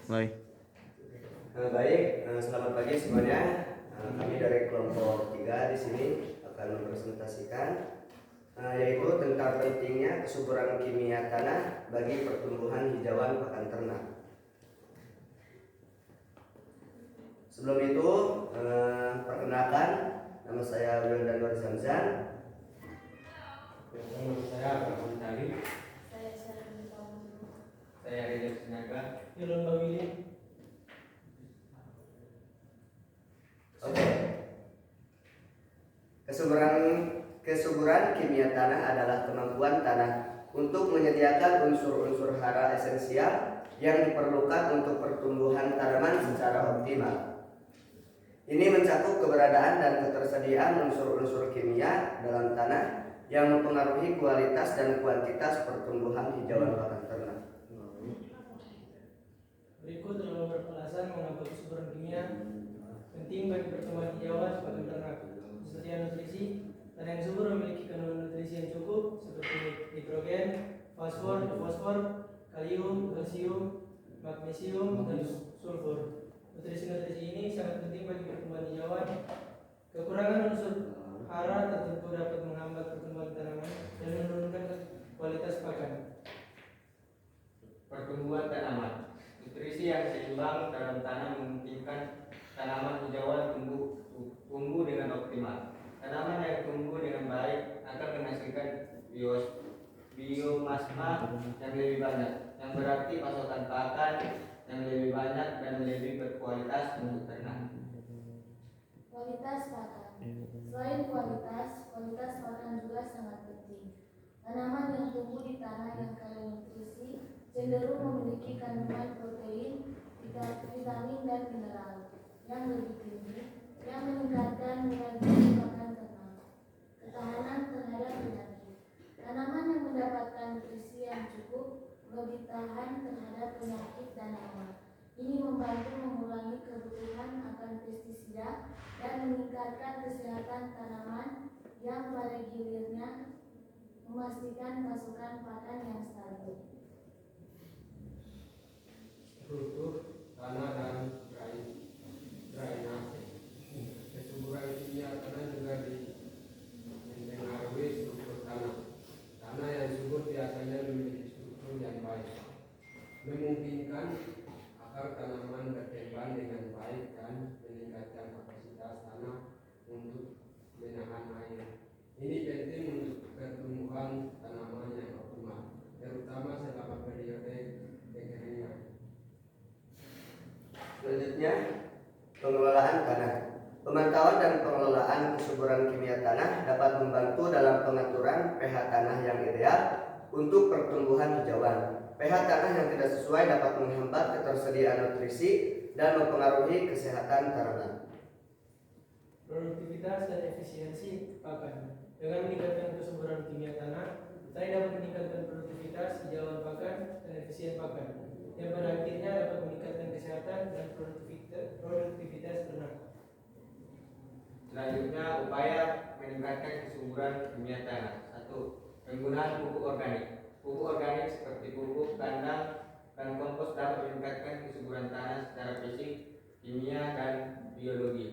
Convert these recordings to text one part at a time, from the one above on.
Mulai. Baik, selamat pagi semuanya. Kami dari kelompok 3 di sini akan mempresentasikan yaitu tentang pentingnya kesuburan kimia tanah bagi pertumbuhan hijauan pakan ternak. Sebelum itu, perkenalkan, nama saya Wildan Nur Zamzan. Nama saya Abraham Tari. Saya Reza Sinaga. Ilon Bawili. Oke. Kesuburan kimia tanah adalah kemampuan tanah untuk menyediakan unsur-unsur hara esensial yang diperlukan untuk pertumbuhan tanaman secara optimal. Ini mencakup keberadaan dan ketersediaan unsur-unsur kimia dalam tanah yang mempengaruhi kualitas dan kuantitas pertumbuhan hijauan pakan ternak. Berikut adalah beberapa alasan mengapa kesuburan kimia penting bagi pertumbuhan hijauan pakan ternak. Kesediaan nutrisi, tanah yang subur memiliki kandungan nutrisi yang cukup seperti nitrogen, fosfor, kalium, kalsium, magnesium, dan sulfur. Nutrisi-nutrisi ini sangat penting bagi pertumbuhan hijauan. Kekurangan unsur hara tertentu dapat menghambat pertumbuhan tanaman dan menurunkan kualitas pakan. Pertumbuhan tanaman. Nutrisi yang seimbang dalam tanah memungkinkan tanaman hijauan tumbuh dengan optimal. Tanaman yang tumbuh dengan baik akan menghasilkan biomasa yang lebih banyak, yang berarti pasokan pakan yang lebih banyak dan lebih berkualitas untuk ternak. Kualitas pakan. Selain kualitas pakan juga sangat penting. Tanaman yang tumbuh di tanah yang kaya nutrisi cenderung memiliki kandungan protein, vitamin, dan mineral yang lebih tinggi, yang meningkatkan nilai gizi pakan ternak. Ketahanan terhadap penyakit. Tanaman yang mendapatkan nutrisi yang cukup lebih tahan terhadap penyakit dan hama. Ini membantu mengurangi kebutuhan akan pestisida dan meningkatkan kesehatan tanaman yang pada gilirnya memastikan pasokan pakan yang stabil. Struktur tanah dan drainase. Kesuburan kimia tanah juga dipengaruhi struktur tanah. Tanah yang subur biasanya memiliki struktur yang baik, memungkinkan akar tanaman berkembang dengan baik dan meningkatkan kapasitas tanah untuk menahan air. Ini penting untuk pertumbuhan tanaman yang optimal, terutama selama periode kekeringan. Selanjutnya, pengelolaan tanah. Pemantauan dan pengelolaan kesuburan kimia tanah dapat membantu dalam pengaturan pH tanah yang ideal untuk pertumbuhan hijauan. pH tanah yang tidak sesuai dapat menghambat ketersediaan nutrisi dan mempengaruhi kesehatan tanaman. Produktivitas dan efisiensi pakan. Dengan meningkatkan kesuburan kimia tanah, saya dapat meningkatkan produktivitas hijauan pakan dan efisien pakan, yang pada akhirnya dapat meningkatkan kesehatan dan produktivitas ternak. Selanjutnya, upaya meningkatkan kesuburan kimia tanah. 1. Penggunaan pupuk organik. Pupuk organik seperti pupuk kandang dan kompos dapat meningkatkan kesuburan tanah secara fisik, kimia, dan biologi.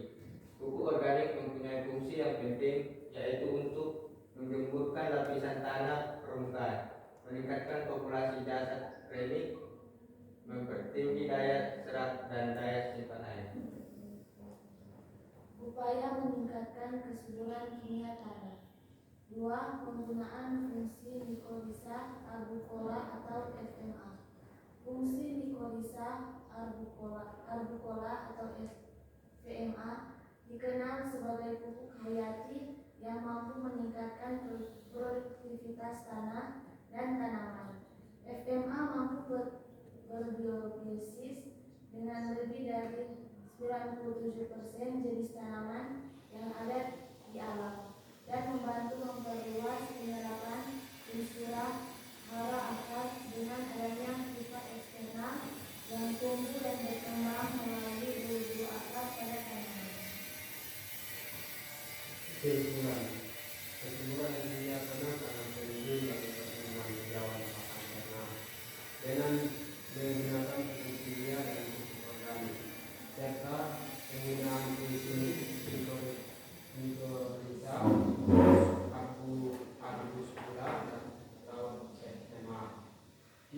Pupuk organik mempunyai fungsi yang penting, yaitu untuk menggemburkan lapisan tanah permukaan, meningkatkan populasi dasar relik, mempertinggi daya serap dan daya simpan air. Upaya meningkatkan kesuburan kimia tanah. 2. Penggunaan fungsi mikolisa arbucola atau FMA. Fungsi mikolisa arbucola atau FMA dikenal sebagai pupuk hayati yang mampu meningkatkan produktivitas tanah dan tanaman. FMA mampu berbiogenesis dengan lebih dari 97% jenis tanaman yang ada di alam dan membantu memperluas penyerapan unsur hara akar dengan adanya sifat eksternal yang tumbuh dan berkembang melalui bulu-bulu akar pada tanaman. Kesuburan kimia tanah sangat penting bagi pertumbuhan hijauan pakan ternak. Dengan menggunakan pupuk kimia dan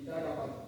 Cara dapat